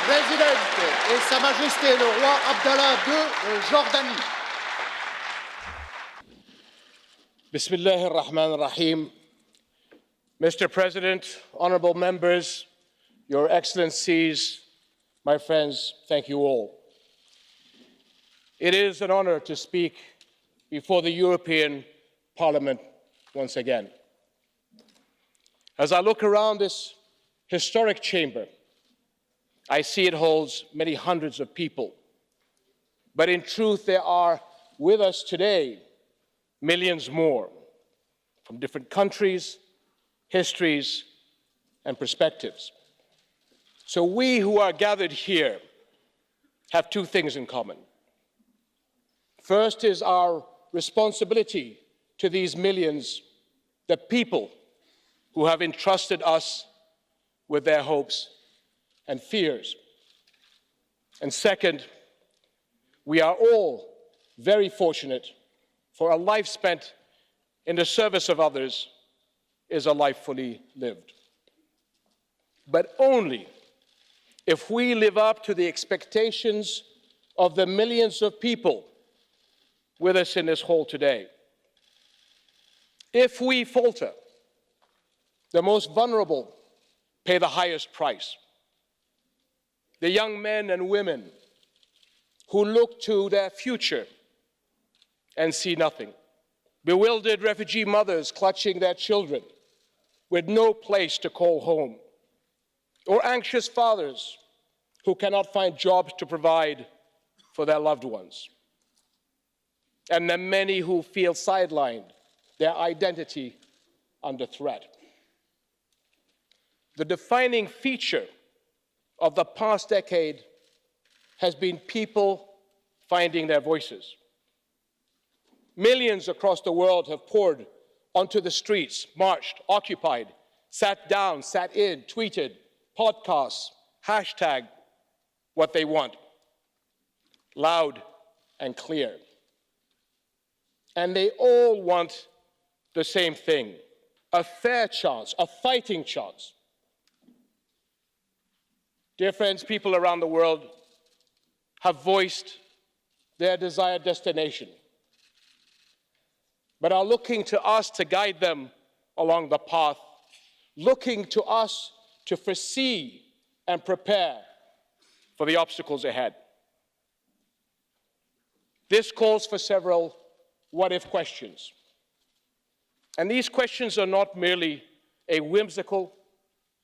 Présidente et Sa Majesté le roi Abdullah II de Jordanie. Bismillah ar-Rahman ar-Rahim. Mr. President, honorable members, Your Excellencies, my friends, thank you all. It is an honor to speak before the European Parliament once again. As I look around this historic chamber, I see it holds many hundreds of people. But in truth, there are with us today millions more from different countries, histories, and perspectives. So we who are gathered here have two things in common. First is our responsibility to these millions, the people who have entrusted us with their hopes and fears. And second, we are all very fortunate, for a life spent in the service of others is a life fully lived. But only if we live up to the expectations of the millions of people with us in this hall today. If we falter, the most vulnerable pay the highest price. The young men and women who look to their future and see nothing. Bewildered refugee mothers clutching their children with no place to call home. Or anxious fathers who cannot find jobs to provide for their loved ones. And the many who feel sidelined, their identity under threat. The defining feature of the past decade has been people finding their voices. Millions across the world have poured onto the streets, marched, occupied, sat down, sat in, tweeted, podcasts, hashtag what they want, loud and clear. And they all want the same thing, a fair chance, a fighting chance. Dear friends, people around the world have voiced their desired destination, but are looking to us to guide them along the path, looking to us to foresee and prepare for the obstacles ahead. This calls for several what-if questions. And these questions are not merely a whimsical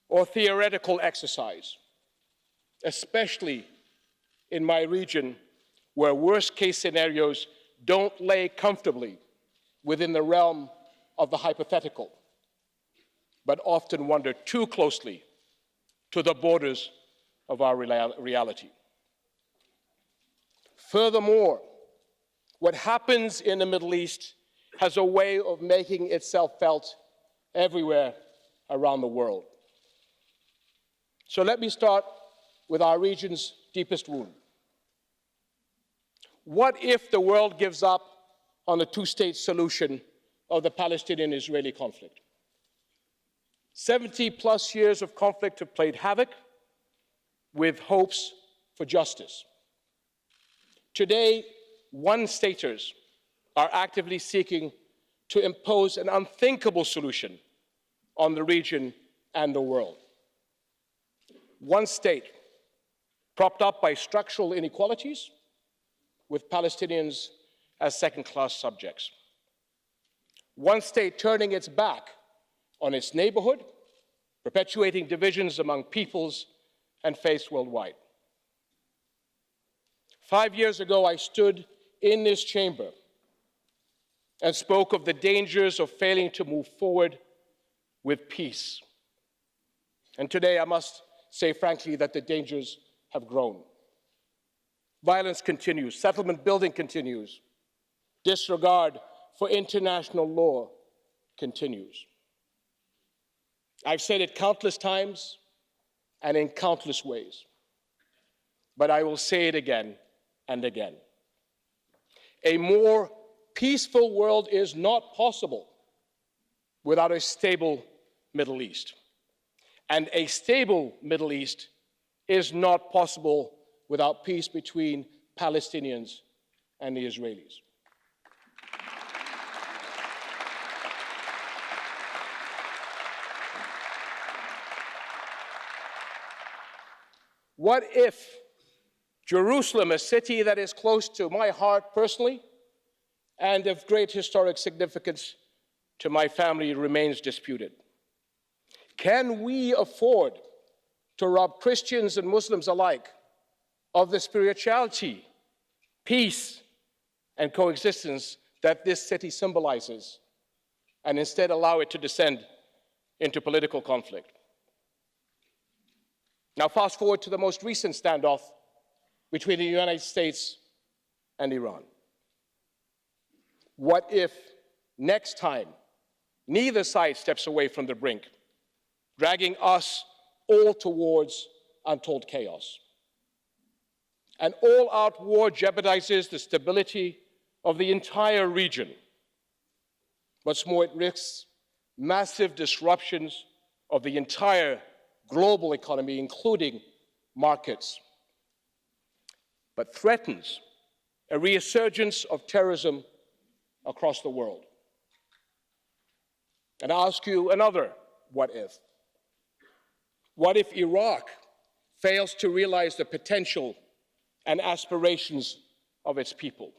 or theoretical exercise, especially in my region where worst-case scenarios don't lay comfortably within the realm of the hypothetical, but often wander too closely to the borders of our reality. Furthermore, what happens in the Middle East has a way of making itself felt everywhere around the world. So let me start with our region's deepest wound. What if the world gives up on the two-state solution of the Palestinian-Israeli conflict? 70+ years of conflict have played havoc with hopes for justice. Today, one-staters are actively seeking to impose an unthinkable solution on the region and the world. One state, propped up by structural inequalities, with Palestinians as second-class subjects. One state turning its back on its neighborhood, perpetuating divisions among peoples and faiths worldwide. 5 years ago, I stood in this chamber and spoke of the dangers of failing to move forward with peace. And today, I must say frankly that the dangers have grown. Violence continues, settlement building continues, disregard for international law continues. I've said it countless times and in countless ways, but I will say it again and again. A more peaceful world is not possible without a stable Middle East. And a stable Middle East is not possible without peace between Palestinians and the Israelis. What if Jerusalem, a city that is close to my heart personally and of great historic significance to my family, remains disputed? Can we afford to rob Christians and Muslims alike of the spirituality, peace, and coexistence that this city symbolizes, and instead allow it to descend into political conflict? Now, fast forward to the most recent standoff between the United States and Iran. What if next time neither side steps away from the brink, dragging us all towards untold chaos? An all-out war jeopardizes the stability of the entire region. What's more, it risks massive disruptions of the entire global economy, including markets, but threatens a resurgence of terrorism across the world. And I ask you another what if. What if Iraq fails to realize the potential and aspirations of its people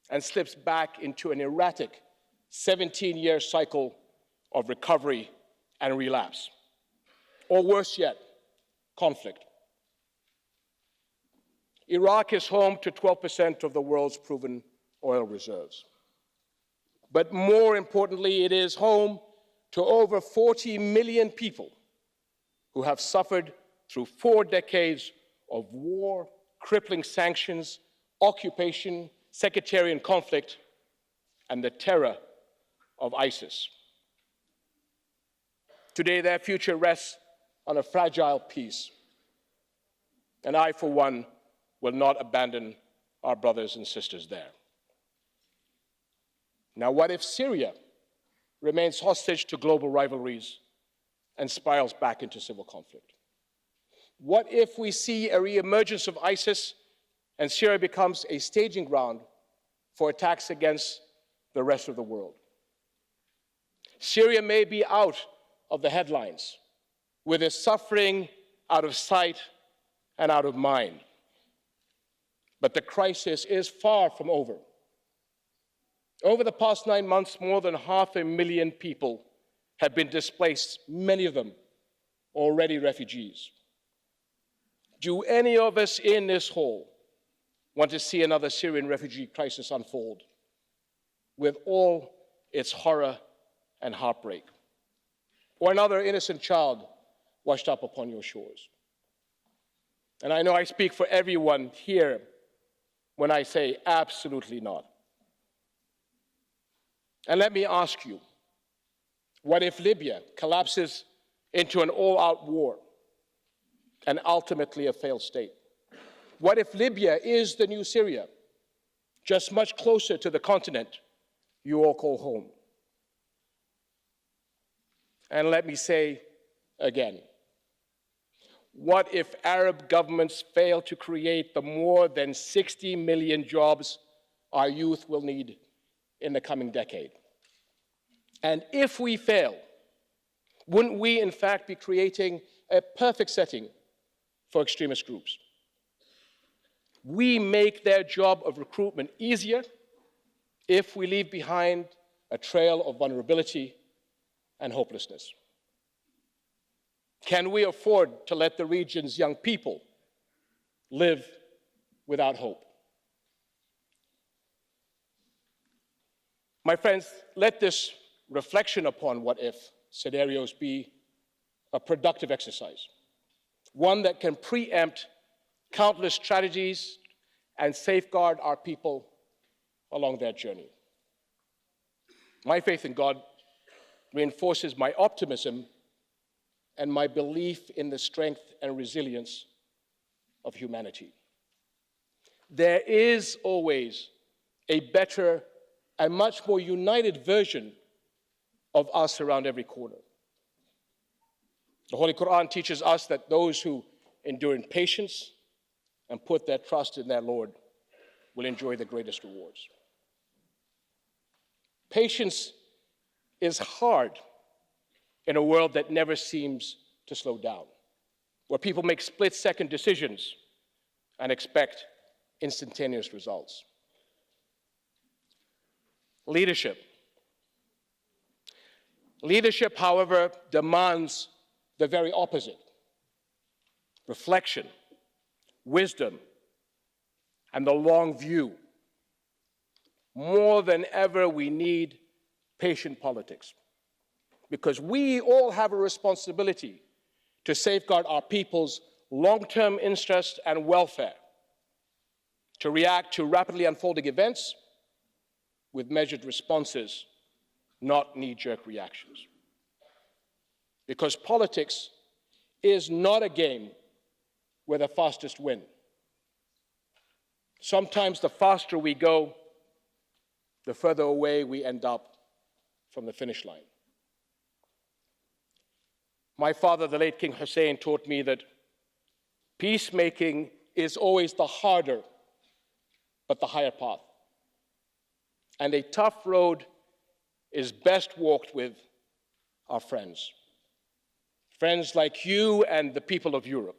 and slips back into an erratic 17-year cycle of recovery and relapse? Or worse yet, conflict. Iraq is home to 12% of the world's proven oil reserves. But more importantly, it is home to over 40 million people who have suffered through 4 decades of war, crippling sanctions, occupation, sectarian conflict, and the terror of ISIS. Today, their future rests on a fragile peace. And I, for one, will not abandon our brothers and sisters there. Now, what if Syria remains hostage to global rivalries and spirals back into civil conflict? What if we see a reemergence of ISIS and Syria becomes a staging ground for attacks against the rest of the world? Syria may be out of the headlines, with its suffering out of sight and out of mind. But the crisis is far from over. Over the past 9 months, more than 500,000 people have been displaced, many of them already refugees. Do any of us in this hall want to see another Syrian refugee crisis unfold with all its horror and heartbreak? Or another innocent child washed up upon your shores? And I know I speak for everyone here when I say absolutely not. And let me ask you, what if Libya collapses into an all-out war and ultimately a failed state? What if Libya is the new Syria, just much closer to the continent you all call home? And let me say again, what if Arab governments fail to create the more than 60 million jobs our youth will need in the coming decade? And if we fail, wouldn't we in fact be creating a perfect setting for extremist groups? We make their job of recruitment easier if we leave behind a trail of vulnerability and hopelessness. Can we afford to let the region's young people live without hope? My friends, let this reflection upon what if scenarios be a productive exercise, one that can preempt countless tragedies and safeguard our people along their journey. My faith in God reinforces my optimism and my belief in the strength and resilience of humanity. There is always a better and much more united version of us around every corner. The Holy Quran teaches us that those who enduring patience and put their trust in their Lord will enjoy the greatest rewards. Patience is hard in a world that never seems to slow down, where people make split-second decisions and expect instantaneous results. Leadership. Leadership, however, demands the very opposite: reflection, wisdom, and the long view. More than ever, we need patient politics, because we all have a responsibility to safeguard our people's long-term interests and welfare, to react to rapidly unfolding events with measured responses, not knee-jerk reactions. Because politics is not a game where the fastest win. Sometimes the faster we go, the further away we end up from the finish line. My father, the late King Hussein, taught me that peacemaking is always the harder but the higher path. And a tough road is best walked with our friends. Friends like you and the people of Europe,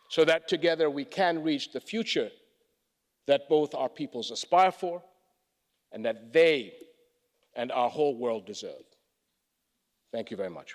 so that together we can reach the future that both our peoples aspire for and that they and our whole world deserve. Thank you very much.